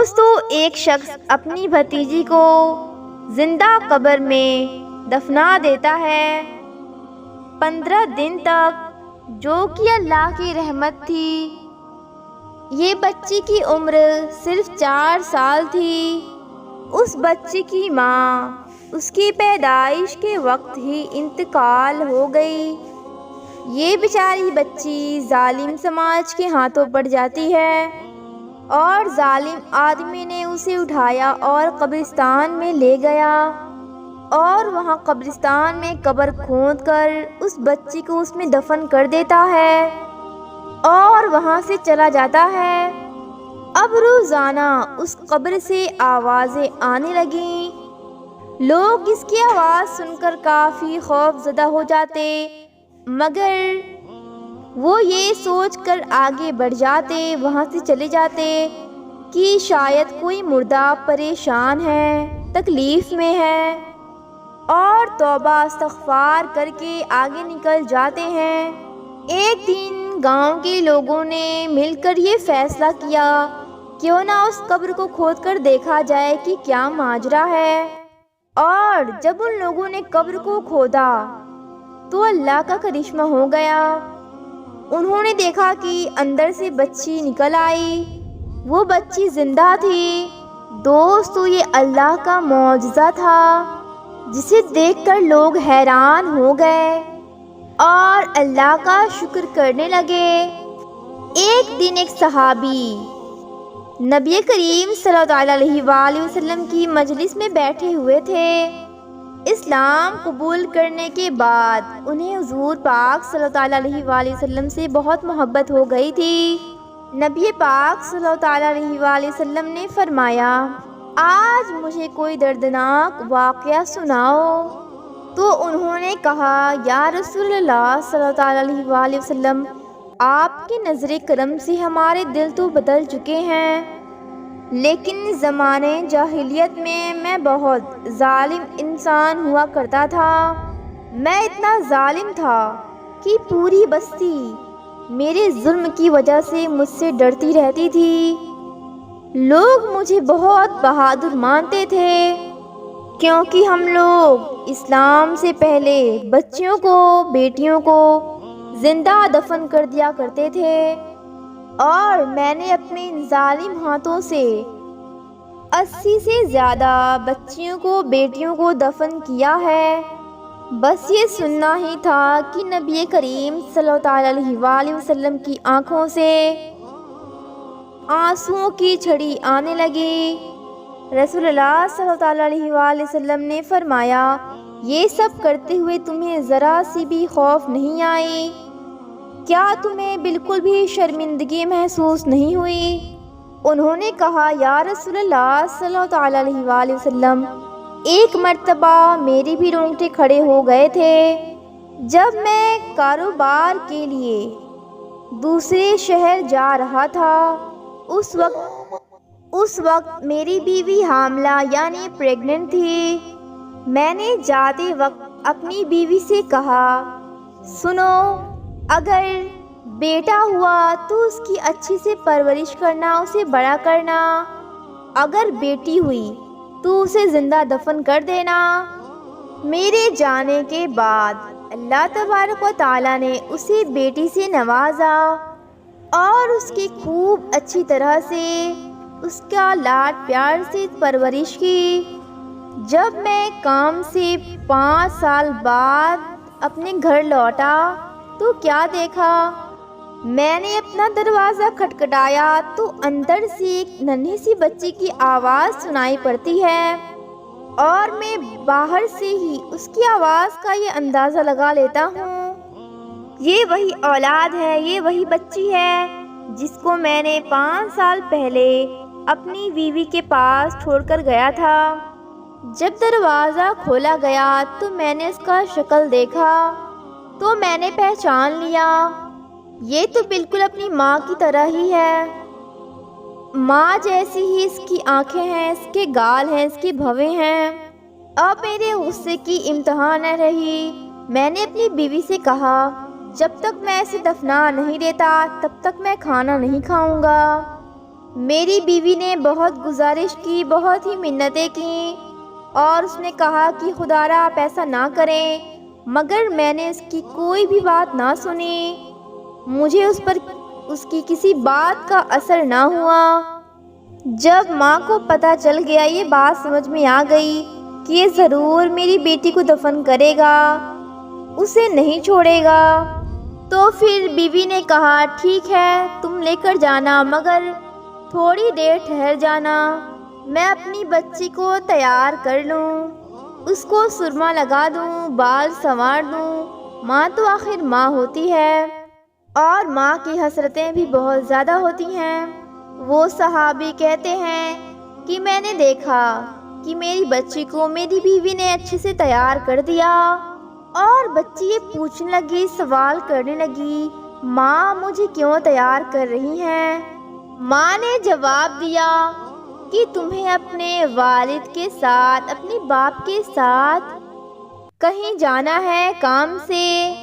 دوستو، ایک شخص اپنی بھتیجی کو زندہ قبر میں دفنا دیتا ہے 15 دن تک، جو کہ اللہ کی رحمت تھی۔ یہ بچی کی عمر صرف 4 سال تھی۔ اس بچی کی ماں اس کی پیدائش کے وقت ہی انتقال ہو گئی۔ یہ بیچاری بچی ظالم سماج کے ہاتھوں پڑ جاتی ہے اور ظالم آدمی نے اسے اٹھایا اور قبرستان میں لے گیا، اور وہاں قبرستان میں قبر کھود کر اس بچی کو اس میں دفن کر دیتا ہے اور وہاں سے چلا جاتا ہے۔ اب روزانہ اس قبر سے آوازیں آنے لگیں۔ لوگ اس کی آواز سن کر کافی خوف زدہ ہو جاتے، مگر وہ یہ سوچ کر آگے بڑھ جاتے، وہاں سے چلے جاتے کہ شاید کوئی مردہ پریشان ہے، تکلیف میں ہے، اور توبہ استغفار کر کے آگے نکل جاتے ہیں۔ ایک دن گاؤں کے لوگوں نے مل کر یہ فیصلہ کیا، کیوں نہ اس قبر کو کھود کر دیکھا جائے کہ کیا ماجرا ہے۔ اور جب ان لوگوں نے قبر کو کھودا تو اللہ کا کرشمہ ہو گیا۔ انہوں نے دیکھا کہ اندر سے بچی نکل آئی۔ وہ بچی زندہ تھی۔ دوستو، یہ اللہ کا معجزہ تھا جسے دیکھ کر لوگ حیران ہو گئے اور اللہ کا شکر کرنے لگے۔ ایک دن ایک صحابی نبی کریم صلی اللہ علیہ وآلہ وسلم کی مجلس میں بیٹھے ہوئے تھے۔ اسلام قبول کرنے کے بعد انہیں حضور پاک صلی اللہ علیہ وآلہ وسلم سے بہت محبت ہو گئی تھی۔ نبی پاک صلی اللہ علیہ وآلہ وسلم نے فرمایا، آج مجھے کوئی دردناک واقعہ سناؤ۔ تو انہوں نے کہا، یا رسول اللہ صلی اللہ علیہ وآلہ وسلم، آپ کی نظر کرم سے ہمارے دل تو بدل چکے ہیں، لیکن زمانے جاہلیت میں بہت ظالم انسان ہوا کرتا تھا۔ میں اتنا ظالم تھا کہ پوری بستی میرے ظلم کی وجہ سے مجھ سے ڈرتی رہتی تھی۔ لوگ مجھے بہت بہادر مانتے تھے، کیونکہ ہم لوگ اسلام سے پہلے بچیوں کو، بیٹیوں کو زندہ دفن کر دیا کرتے تھے، اور میں نے اپنے ظالم ہاتھوں سے 80 سے زیادہ بچیوں کو، بیٹیوں کو دفن کیا ہے۔ بس یہ سننا ہی تھا کہ نبی کریم صلی اللہ علیہ وآلہ وسلم کی آنکھوں سے آنسوؤں کی جھڑی آنے لگی۔ رسول اللہ صلی اللہ علیہ وآلہ وسلم نے فرمایا، یہ سب کرتے ہوئے تمہیں ذرا سی بھی خوف نہیں آئی؟ کیا تمہیں بالکل بھی شرمندگی محسوس نہیں ہوئی؟ انہوں نے کہا، یا رسول اللہ صلی اللہ علیہ وآلہ وسلم، ایک مرتبہ میرے بھی رونگٹے کھڑے ہو گئے تھے جب میں کاروبار کے لیے دوسرے شہر جا رہا تھا۔ اس وقت میری بیوی حاملہ یعنی پریگننٹ تھی۔ میں نے جاتے وقت اپنی بیوی سے کہا، سنو، اگر بیٹا ہوا تو اس کی اچھی سے پرورش کرنا، اسے بڑا کرنا، اگر بیٹی ہوئی تو اسے زندہ دفن کر دینا۔ میرے جانے کے بعد اللہ تبارک و تعالیٰ نے اسے بیٹی سے نوازا اور اس کی خوب اچھی طرح سے اس کا لاڈ پیار سے پرورش کی۔ جب میں کام سے 5 سال بعد اپنے گھر لوٹا تو کیا دیکھا، میں نے اپنا دروازہ کھٹکھٹایا تو اندر سے ایک ننھی سی بچی کی آواز سنائی پڑتی ہے، اور میں باہر سے ہی اس کی آواز کا یہ اندازہ لگا لیتا ہوں، یہ وہی اولاد ہے، یہ وہی بچی ہے جس کو میں نے 5 سال پہلے اپنی بیوی کے پاس چھوڑ کر گیا تھا۔ جب دروازہ کھولا گیا تو میں نے اس کا شکل دیکھا تو میں نے پہچان لیا، یہ تو بالکل اپنی ماں کی طرح ہی ہے۔ ماں جیسی ہی اس کی آنکھیں ہیں، اس کے گال ہیں، اس کے بھویں ہیں۔ اب میرے غصے کی امتحان نہ رہی۔ میں نے اپنی بیوی سے کہا، جب تک میں اسے دفنا نہیں دیتا تب تک میں کھانا نہیں کھاؤں گا۔ میری بیوی نے بہت گزارش کی، بہت ہی منتیں کیں اور اس نے کہا کہ خدا را آپ ایسا نہ کریں، مگر میں نے اس کی کوئی بھی بات نہ سنی۔ مجھے اس پر اس کی کسی بات کا اثر نہ ہوا۔ جب ماں کو پتہ چل گیا، یہ بات سمجھ میں آ گئی کہ یہ ضرور میری بیٹی کو دفن کرے گا، اسے نہیں چھوڑے گا، تو پھر بیوی نے کہا ٹھیک ہے تم لے کر جانا، مگر تھوڑی دیر ٹھہر جانا، میں اپنی بچی کو تیار کر لوں، اس کو سرما لگا دوں، بال سنوار دوں۔ ماں تو آخر ماں ہوتی ہے اور ماں کی حسرتیں بھی بہت زیادہ ہوتی ہیں۔ وہ صحابی کہتے ہیں کہ میں نے دیکھا کہ میری بچی کو میری بیوی نے اچھے سے تیار کر دیا اور بچی یہ پوچھنے لگی، سوال کرنے لگی، ماں مجھے کیوں تیار کر رہی ہیں؟ ماں نے جواب دیا کہ تمہیں اپنے والد کے ساتھ، اپنے باپ کے ساتھ کہیں جانا ہے کام سے۔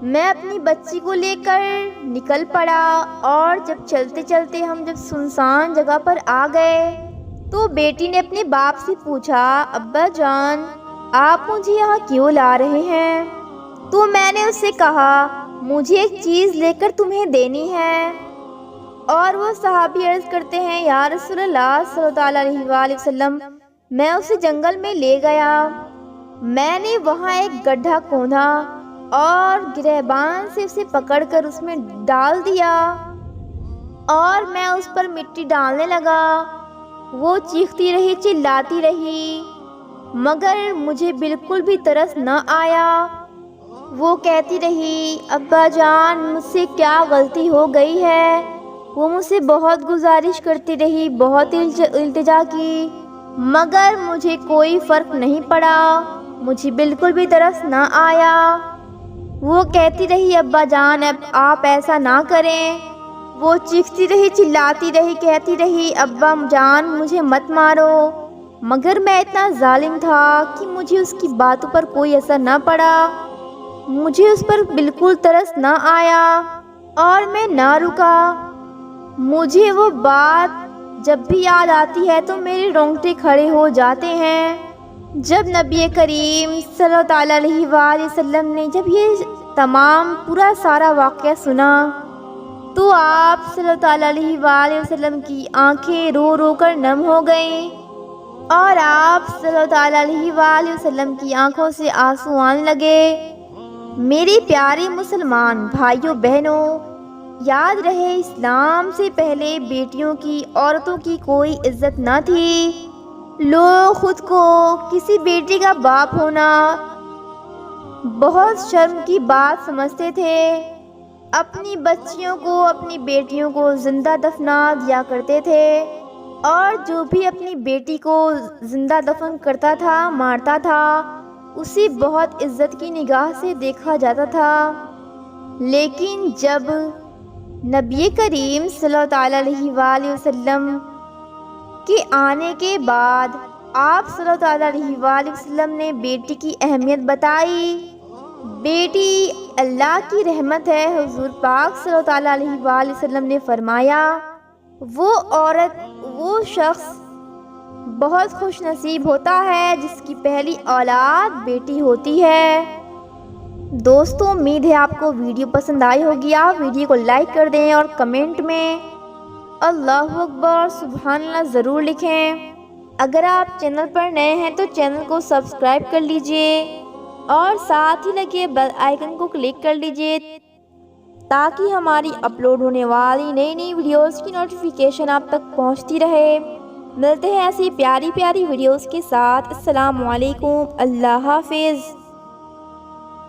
میں اپنی بچی کو لے کر نکل پڑا اور جب چلتے چلتے ہم جب سنسان جگہ پر آ گئے تو بیٹی نے اپنے باپ سے پوچھا، ابا جان آپ مجھے یہاں کیوں لا رہے ہیں؟ تو میں نے اس سے کہا مجھے ایک چیز لے کر تمہیں دینی ہے۔ اور وہ صحابی عرض کرتے ہیں، یا رسول اللہ صلی اللہ علیہ وآلہ وسلم، میں اسے جنگل میں لے گیا، میں نے وہاں ایک گڈھا کھودا اور گریبان سے اسے پکڑ کر اس میں ڈال دیا اور میں اس پر مٹی ڈالنے لگا۔ وہ چیختی رہی، چلاتی رہی، مگر مجھے بالکل بھی ترس نہ آیا۔ وہ کہتی رہی، ابا جان مجھ سے کیا غلطی ہو گئی ہے؟ وہ مجھ سے بہت گزارش کرتی رہی، بہت التجا کی، مگر مجھے کوئی فرق نہیں پڑا، مجھے بالکل بھی ترس نہ آیا۔ وہ کہتی رہی، ابا جان اب آپ ایسا نہ کریں۔ وہ چیختی رہی، چلاتی رہی، کہتی رہی، ابا جان مجھے مت مارو، مگر میں اتنا ظالم تھا کہ مجھے اس کی باتوں پر کوئی اثر نہ پڑا، مجھے اس پر بالکل ترس نہ آیا اور میں نہ رکا۔ مجھے وہ بات جب بھی یاد آتی ہے تو میرے رونگٹے کھڑے ہو جاتے ہیں۔ جب نبی کریم صلی اللہ علیہ وآلہ وسلم نے جب یہ تمام پورا سارا واقعہ سنا تو آپ صلی اللہ علیہ وآلہ وسلم کی آنکھیں رو رو کر نم ہو گئیں اور آپ صلی اللہ علیہ وآلہ وسلم کی آنکھوں سے آنسو آنے لگے۔ میری پیاری مسلمان بھائیوں بہنوں، یاد رہے اسلام سے پہلے بیٹیوں کی، عورتوں کی کوئی عزت نہ تھی۔ لوگ خود کو کسی بیٹی کا باپ ہونا بہت شرم کی بات سمجھتے تھے، اپنی بچیوں کو، اپنی بیٹیوں کو زندہ دفنا دیا کرتے تھے اور جو بھی اپنی بیٹی کو زندہ دفن کرتا تھا، مارتا تھا، اسے بہت عزت کی نگاہ سے دیکھا جاتا تھا۔ لیکن جب نبی کریم صلی اللہ علیہ وآلہ وسلم کے آنے کے بعد آپ صلی اللہ علیہ وآلہ وسلم نے بیٹی کی اہمیت بتائی۔ بیٹی اللہ کی رحمت ہے۔ حضور پاک صلی اللہ علیہ وآلہ وسلم نے فرمایا، وہ عورت، وہ شخص بہت خوش نصیب ہوتا ہے جس کی پہلی اولاد بیٹی ہوتی ہے۔ دوستوں امید ہے آپ کو ویڈیو پسند آئی ہوگی۔ آپ ویڈیو کو لائک کر دیں اور کمنٹ میں اللہ اکبر سبحان اللہ ضرور لکھیں۔ اگر آپ چینل پر نئے ہیں تو چینل کو سبسکرائب کر لیجئے اور ساتھ ہی لگے بیل آئیکن کو کلک کر لیجئے تاکہ ہماری اپلوڈ ہونے والی نئی نئی ویڈیوز کی نوٹیفیکیشن آپ تک پہنچتی رہے۔ ملتے ہیں ایسی پیاری پیاری ویڈیوز کے ساتھ۔ السلام علیکم، اللہ حافظ۔